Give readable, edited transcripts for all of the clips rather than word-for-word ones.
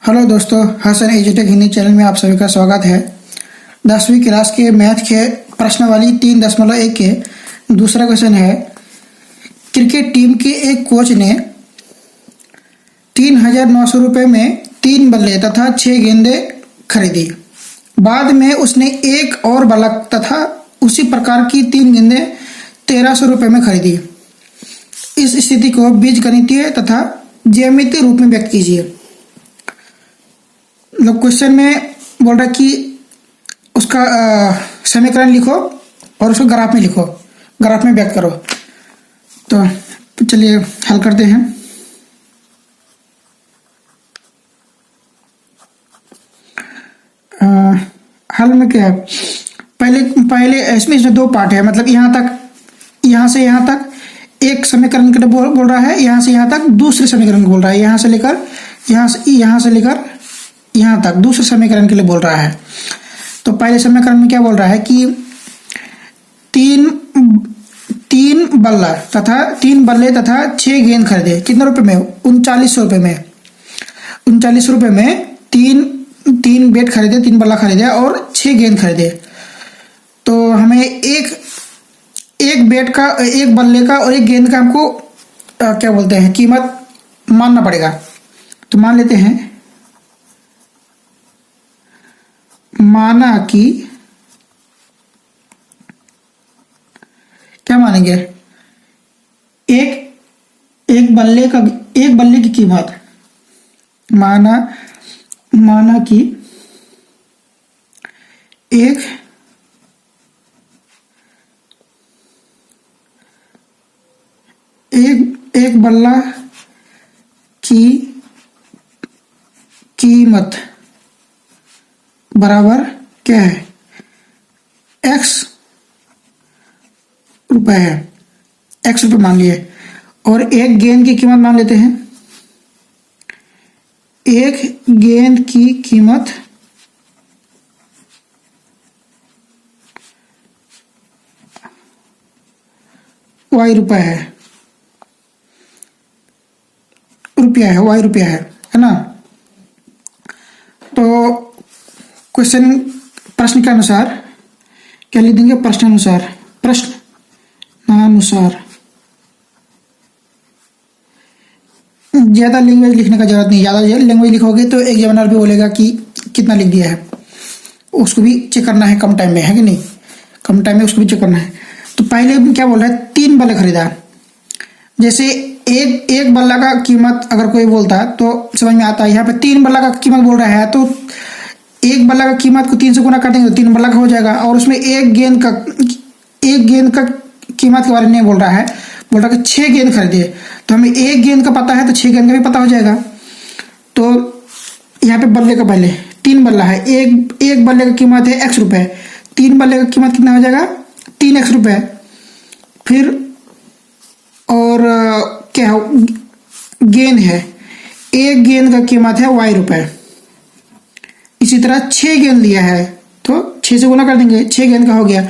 Hello दोस्तों, Hasan एजुटेक Hindi channel में आप सभी का स्वागत है। 10वीं क्लास के मैथ के प्रश्नावली 3.1 के दूसरा क्वेश्चन है। क्रिकेट टीम के एक कोच ने 3,900 रुपये में 3 बल्ले तथा 6 गेंदें खरीदी। बाद में उसने एक और बल्ला तथा उसी प्रकार की 3 गेंदें 1,300 रुपये में खरीदी। इस स्थिति को बीजगणितीय तथा ज्यामितीय रूप में व्यक्त कीजिए। मतलब क्वेश्चन में बोल रहा है कि उसका समीकरण लिखो और उसको ग्राफ में लिखो, ग्राफ में व्यक्त करो। तो चलिए हल करते हैं। हल में क्या है, पहले इसमें 2 पार्ट है। मतलब यहाँ तक, यहाँ से यहाँ तक एक समीकरण के लिए बोल रहा है, यहाँ से यहाँ तक दूसरे समीकरण को बोल रहा है, यहाँ से लेकर यहाँ से लेकर यहाँ तक दूसरे समीकरण के लिए बोल रहा है। तो पहले समीकरण में क्या बोल रहा है कि तीन बल्ले तथा 6 गेंद खरीदे। कितने रुपए में? 3900 रुपये में। 3900 रुपये में तीन बैट खरीदे, 3 बल्ला खरीदे और 6 गेंद खरीदे। तो हमें एक बैट का, एक बल्ले का और एक गेंद का हमको क्या बोलते हैं, कीमत मानना पड़ेगा। तो मान लेते हैं, माना कि क्या मानेंगे, एक बल्ले की कीमत, माना कि एक बल्ला की कीमत बराबर क्या है, x रुपए है, x रुपये मान लिए। और एक गेंद की कीमत मान लेते हैं, एक गेंद की कीमत y रुपया है, y रुपया है ना। तो प्रश्न के अनुसार क्या लिख देंगे, प्रश्नानुसार ज़्यादा लैंग्वेज लिखने का जरूरत नहीं। ज़्यादा लैंग्वेज लिखोगे तो एग्जामिनर भी बोलेगा कि कितना लिख दिया है, उसको भी चेक करना है कम टाइम में, है कि नहीं, कम टाइम में उसको भी चेक करना है। तो पहले क्या बोल रहा है, 3 बल्ले खरीदा। जैसे एक बल्ला का कीमत अगर कोई बोलता है तो समझ में आता है। यहाँ पे 3 बल्ला का कीमत बोल रहा है, तो एक बल्ला का कीमत को 3 से गुना कर देंगे तो 3 बल्ला का हो जाएगा। और उसमें एक गेंद का कीमत के बारे में नहीं बोल रहा है, बोल रहा है कि 6 गेंद खरीदे। तो हमें एक गेंद का पता है तो 6 गेंद का भी पता हो जाएगा। तो यहाँ पे बल्ले का, पहले 3 बल्ला है, एक बल्ले का कीमत है x रुपये, 3 बल्ले का कीमत कितना हो जाएगा, 3x रुपये। फिर और क्या गेंद है, एक गेंद का कीमत है y रुपये। इसी तरह 6 गेंद लिया है तो 6 से गुना कर देंगे, 6 गेंद का हो गया।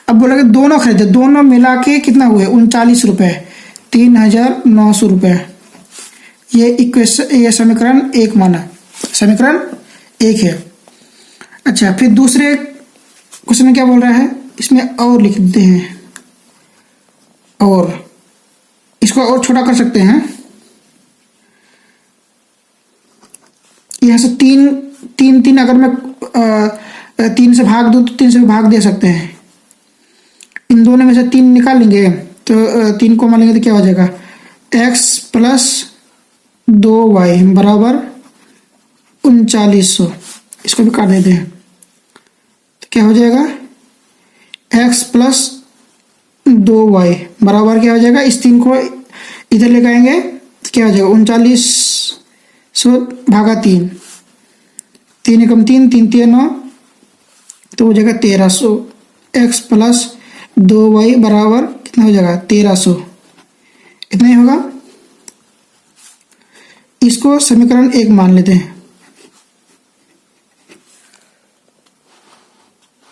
अब बोला कि दोनों खरीदे, दोनों मिला के कितना हुए, 39 रुपये, 3,900 रुपये। ये समीकरण 1 माना, समीकरण 1 है। अच्छा, फिर दूसरे क्वेश्चन में क्या बोल रहा है, इसमें और लिख देते हैं, और इसको और छोटा कर सकते हैं। यहाँ से तीन अगर मैं 3 से भाग दूँ तो 3 से भी भाग दे सकते हैं। इन दोनों में से 3 निकाल लेंगे तो 3 को मान लेंगे तो क्या हो जाएगा, x प्लस 2y बराबर 3900। इसको भी काट देते हैं तो क्या हो जाएगा, x प्लस 2y बराबर क्या हो जाएगा, इस 3 को इधर लेकर आएंगे तो क्या हो जाएगा, 3900 भागा 3, 3 एकम 3, 3 3 9, तो हो जाएगा 1300। x प्लस 2y बराबर कितना हो जाएगा, 1300। इतना ही होगा। इसको समीकरण 1 मान लेते हैं।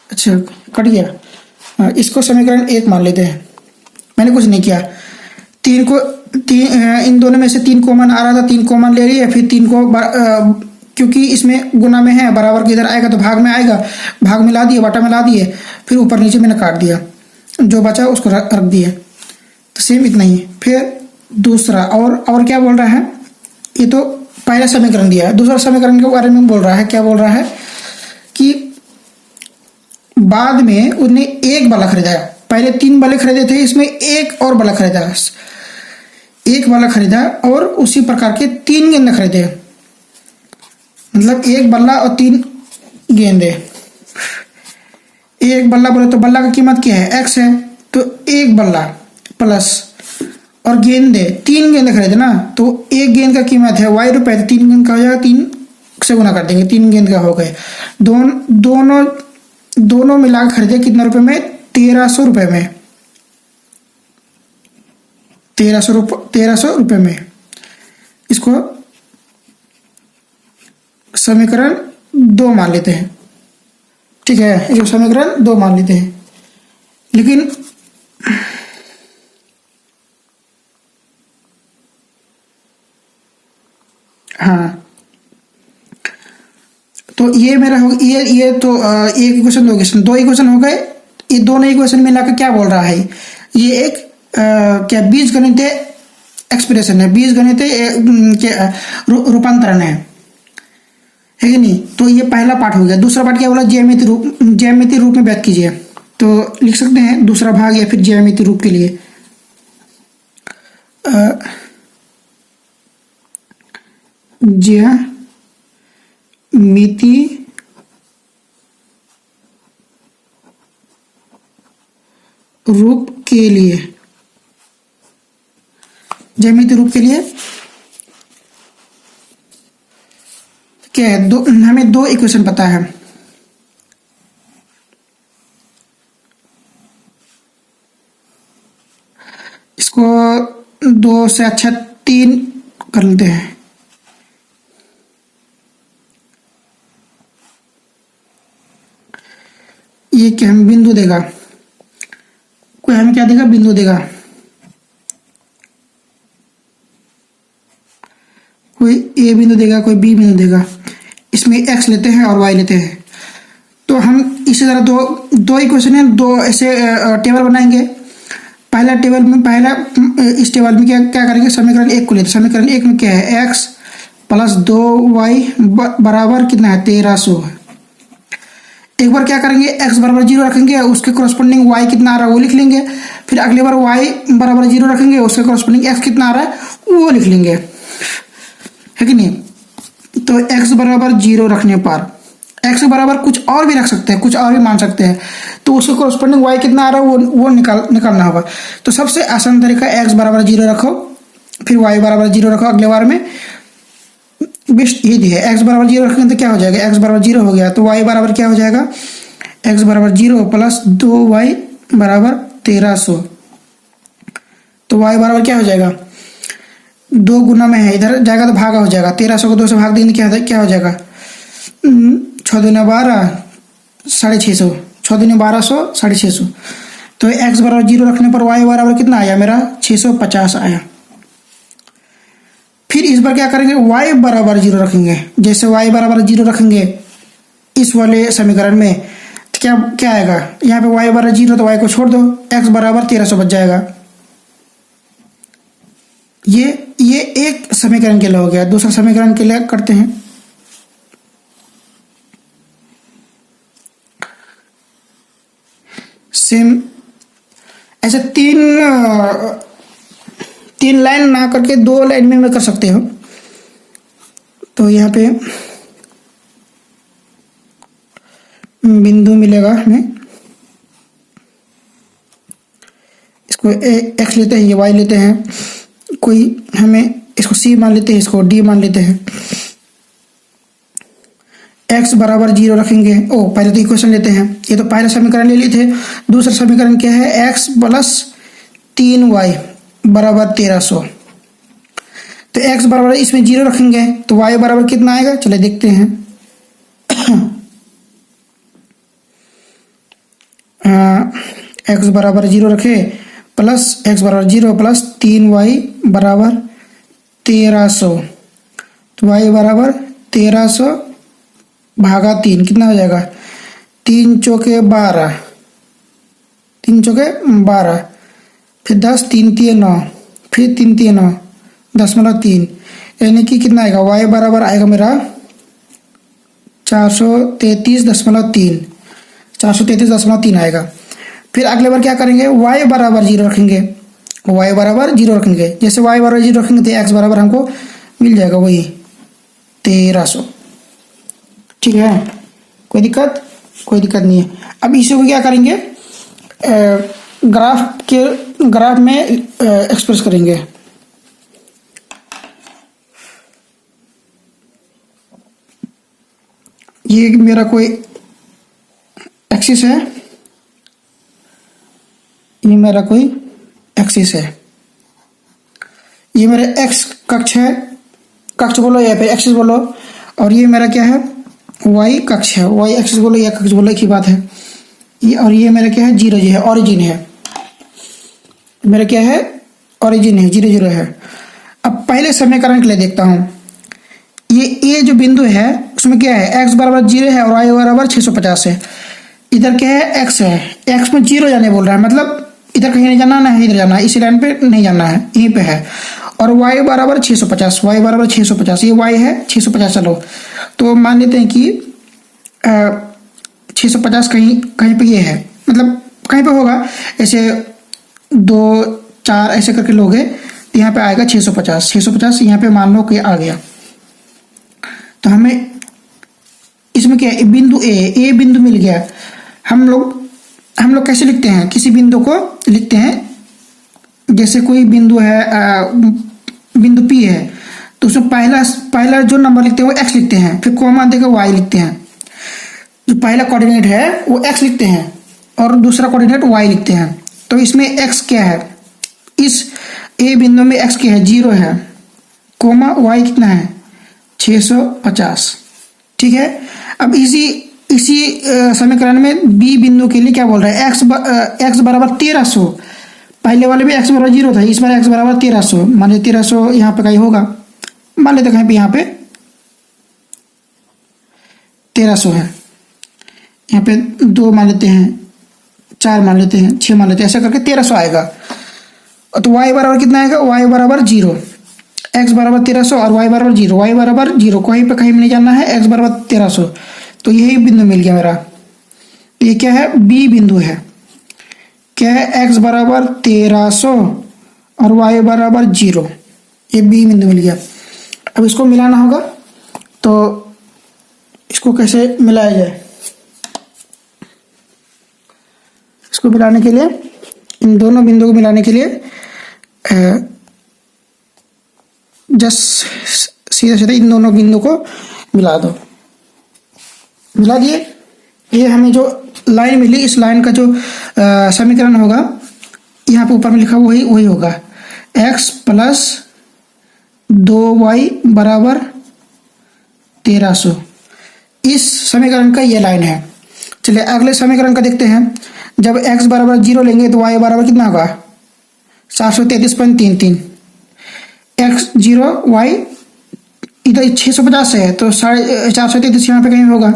अच्छा, कट गया। इसको समीकरण 1 मान लेते हैं। मैंने कुछ नहीं किया, इन दोनों में से 3 कॉमन आ रहा था, 3 कॉमन ले लिया, फिर 3 को क्योंकि इसमें गुना में है, बराबर के इधर आएगा तो भाग में आएगा, भाग में ला दिए, बटा में ला दिए, फिर ऊपर नीचे मैंने काट दिया, जो बचा उसको रख दिए। तो सेम इतना ही। फिर दूसरा और क्या बोल रहा है, ये तो पहला समीकरण दिया है, दूसरा समीकरण के बारे में बोल रहा है। क्या बोल रहा है कि बाद में उसने एक बल्ला खरीदा, पहले 3 बल्ले खरीदे थे, इसमें एक और बल्ला खरीदा, एक बल्ला खरीदा और उसी प्रकार के 3 गेंद खरीदे, मतलब एक बल्ला और 3 गेंदे। एक बल्ला बोले तो बल्ला का कीमत क्या है, x है, तो एक बल्ला प्लस और गेंदे 3 गेंदे खरीदे ना, तो एक गेंद का कीमत है y रुपए, तो 3 गेंद का हो जाएगा, 3 से गुना कर देंगे, 3 गेंद का हो गए। दोनों मिला के खरीदे कितने रुपए में, 1300 रुपए में, 1300 रुपए में। इसको समीकरण 2 मान लेते हैं, ठीक है, ये समीकरण 2 मान लेते हैं। लेकिन हाँ, तो ये मेरा हो ये तो एक इक्वेशन, 2 इक्वेशन, 2 इक्वेशन हो गए। ये दोनों इक्वेशन मिलाकर क्या बोल रहा है, ये एक क्या बीजगणितीय एक्सप्रेशन है, बीजगणितीय रूपांतरण है कि नहीं। तो ये पहला पार्ट हो गया। दूसरा पार्ट क्या बोला, ज्यामितीय रूप में व्यक्त कीजिए। तो लिख सकते हैं दूसरा भाग, या फिर ज्यामितीय रूप के लिए ज्यामितीय रूप के लिए, ज्यामितीय रूप के लिए क्या है, हमें 2 इक्वेशन पता है। इसको 2 से अच्छा 3 कर लेते हैं। ये क्या हम बिंदु देगा, कोई हमें क्या देगा, बिंदु देगा, कोई ए बिंदु देगा, कोई बी बिंदु देगा। इसमें x लेते हैं और y लेते हैं। तो हम इसी तरह दो इक्वेशन है, 2 ऐसे टेबल बनाएंगे। पहला टेबल में इस टेबल में क्या करेंगे, समीकरण 1 को लेते। समीकरण 1 में क्या है, x प्लस 2y बराबर कितना है, 1300। एक बार क्या करेंगे, x बराबर 0 रखेंगे, उसके करस्पॉन्डिंग y कितना आ रहा है वो लिख लेंगे। फिर अगली बार y बराबर 0 रखेंगे, उसके करस्पॉन्डिंग x कितना आ रहा है वो लिख लेंगे, है कि नहीं। तो x बराबर 0 रखने पर x बराबर कुछ और भी रख सकते हैं, कुछ और भी मान सकते हैं, तो उसके करस्पॉन्डिंग y कितना आ रहा है वो निकालना होगा। तो सबसे आसान तरीका x बराबर 0 रखो, फिर y बराबर 0 रखो। अगले बार में बेस्ट यही है, x बराबर 0 रखेंगे तो क्या हो जाएगा, x बराबर 0 हो गया, तो y बराबर क्या हो जाएगा, x बराबर 0 प्लस 2y बराबर 1300। तो y बराबर क्या हो जाएगा, 2 गुना में है, इधर जाएगा तो भागा हो जाएगा। 1300 को 2 से भाग देंगे क्या हो जाएगा, 6 दूनी 12, 650, 6 दूनी 1200, 650। तो x बराबर 0 रखने पर y बराबर कितना आया मेरा, 650 आया। फिर इस बार क्या करेंगे, y बराबर 0 रखेंगे। जैसे y बराबर 0 रखेंगे इस वाले समीकरण में, तो क्या आएगा, यहाँ पे y बराबर 0 तो y को छोड़ दो, x बराबर 1300 बच जाएगा। ये एक समीकरण के लिए हो गया। दूसरा समीकरण के लिए करते हैं। सेम ऐसे 3 लाइन ना करके 2 लाइन में कर सकते हो। तो यहाँ पे बिंदु मिलेगा हमें, इसको x लेते हैं, ये y लेते हैं, कोई हमें इसको c मान लेते हैं, इसको d मान लेते हैं। x बराबर 0 रखेंगे। पहले तो इक्वेशन लेते हैं, ये तो पहला समीकरण ले लिए थे। दूसरा समीकरण क्या है, x प्लस 3y बराबर 1300। तो x बराबर इसमें 0 रखेंगे तो y बराबर कितना आएगा, चले देखते हैं। x बराबर 0 रखे, प्लस x बराबर 0 प्लस 3y बराबर 1300, तो y बराबर 1300 भागा 3 कितना हो जाएगा? 3 चौके 12, 3 चौके 12, फिर 10, 3 3 9, फिर 3 3 9, 10.3, यानी कि कितना आएगा? y बराबर आएगा मेरा 433.3, 433.3 आएगा। फिर अगले बार क्या करेंगे? y बराबर 0 रखेंगे, y बराबर 0 रखेंगे। जैसे y बराबर 0 रखेंगे तो x बराबर हमको मिल जाएगा वही 1300। ठीक है, कोई दिक्कत? कोई दिक्कत नहीं है। अब इसे को क्या करेंगे? ग्राफ में एक्सप्रेस करेंगे। ये मेरा कोई एक्सिस है, ये मेरा कोई एक्सिस है, ये मेरा एक्स कक्ष है, कक्ष बोलो या फिर एक्सिस बोलो, और ये मेरा क्या है? वाई कक्ष है, वाई एक्सिस बोलो या कक्ष बोलो, एक ही बात है। ये और ये मेरा क्या है? 0 जी है, ऑरिजिन है मेरा, क्या है? ऑरिजिन है, 0 0 है। अब पहले समीकरण के लिए देखता हूं, ये जो बिंदु है उसमें क्या है? x बराबर 0 है और y बराबर 650 है। इधर क्या है? x है, x में 0 जाने बोल रहा है, मतलब इधर कहीं नहीं जाना, ना इधर जाना है, इसी लाइन पे नहीं जाना है, यहीं पे है। और y बराबर 650, y बराबर 650, ये y है 650। चलो तो मान लेते हैं कि 650 कहीं पे ये है, मतलब कहीं पे होगा, ऐसे 2 4 ऐसे करके लोगे तो यहाँ पे आएगा 650, 650 यहाँ पे मान लो कि आ गया। तो हमें इसमें क्या है? बिंदु ए बिंदु मिल गया। हम लोग कैसे लिखते हैं? किसी बिंदु को लिखते हैं, जैसे कोई बिंदु है, बिंदु P है, तो उसमें पहला जो नंबर लिखते हैं वो x लिखते हैं, फिर कोमा देकर y लिखते हैं। जो पहला कोऑर्डिनेट है वो x लिखते हैं और दूसरा कोऑर्डिनेट y लिखते हैं। तो इसमें x क्या है? इस a बिंदु में x क्या है? 0 है, कोमा y कितना है? 650। ठीक है, अब इसी समीकरण में b बिंदु के लिए क्या बोल रहा है? x बराबर 1300। पहले वाले में x बराबर 0 था, इस बार x बराबर 1300। मान लीजिए 1300 यहाँ पे कहीं होगा, मान लेते कहीं पे यहाँ पे 1300 है, यहाँ पे 2 मान लेते हैं, 4 मान लेते हैं, 6 मान लेते हैं, ऐसा करके 1300 आएगा। तो y बराबर कितना आएगा? y बराबर 0, x बराबर 1300 और y बराबर 0, y बराबर 0, कहीं नहीं जाना है, x बराबर 1300। तो यही बिंदु मिल गया मेरा। ये क्या है? b बिंदु है। क्या है? x बराबर 1300 और y बराबर 0, ये b बिंदु मिल गया। अब इसको मिलाना होगा, तो इसको कैसे मिलाया जाए? इसको मिलाने के लिए, इन दोनों बिंदुओं को मिलाने के लिए जस्ट सीधे इन दोनों बिंदुओं को मिला दो। मिला दिए। ये हमें जो लाइन मिली, इस लाइन का जो समीकरण होगा, यहाँ पे ऊपर में लिखा वही होगा, x प्लस 2y बराबर 1300। इस समीकरण का ये लाइन है। चलिए अगले समीकरण का देखते हैं। जब x बराबर 0 लेंगे तो y बराबर कितना होगा? 733.33। x 0 y इधर 650 है तो 433 यहाँ पे कहीं होगा,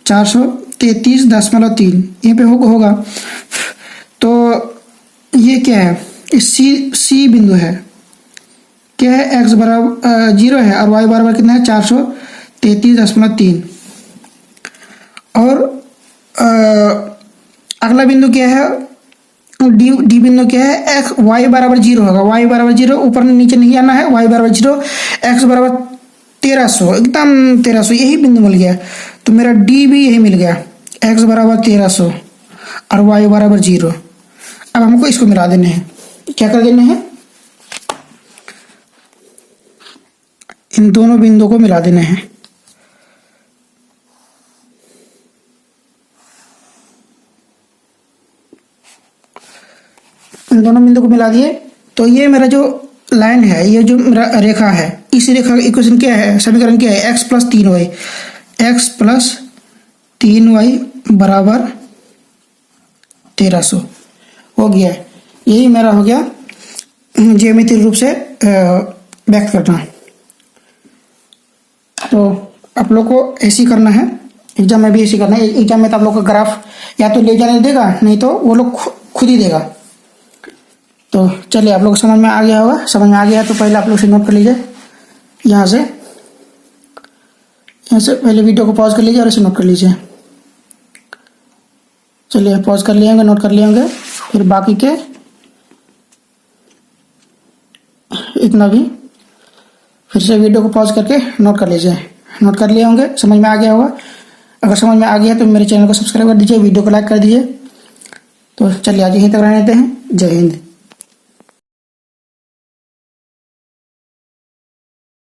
433.3 यहाँ पे होगा। तो ये क्या है? सी बिंदु है। क्या है? x बराबर 0 है और y बराबर कितना है? 433.3। और अगला बिंदु क्या है? डी बिंदु क्या है? x y बराबर 0 होगा, y बराबर 0, ऊपर नीचे नहीं आना है, y बराबर 0, x बराबर 1300, एकदम 1300, यही बिंदु मिल गया। तो मेरा डी भी यही मिल गया, x बराबर 1300 और y बराबर 0। अब हमको इसको मिला देने हैं। क्या कर देने हैं? इन दोनों बिंदुओं को मिला देने हैं। इन दोनों बिंदु को मिला दिए तो ये मेरा जो लाइन है, ये जो मेरा रेखा है, इस रेखा का इक्वेशन क्या है? समीकरण क्या है? x plus 3y, x plus 3y बराबर 1300 हो गया। यही मेरा हो गया ज्यामितीय रूप से व्यक्त करना। तो आप लोग को ऐसे ही करना है, एग्जाम में भी ऐसे करना है। एग्जाम में तो आप लोग का ग्राफ या तो ले जाने देगा, नहीं तो वो लोग खुद ही देगा। तो चलिए, आप लोग को समझ में आ गया होगा। समझ में आ गया तो पहले आप लोग से नोट कर लीजिए, यहाँ से पहले वीडियो को पॉज कर लीजिए और इसे नोट कर लीजिए। चलिए, पॉज कर लिए होंगे, नोट कर लिए होंगे। फिर बाकी के इतना भी फिर से वीडियो को पॉज करके नोट कर लीजिए। नोट कर लिए होंगे, समझ में आ गया होगा। अगर समझ में आ गया तो मेरे चैनल को सब्सक्राइब कर दीजिए, वीडियो को लाइक कर दीजिए। तो चलिए, आज यहीं तक रहने देते हैं। जय हिंद।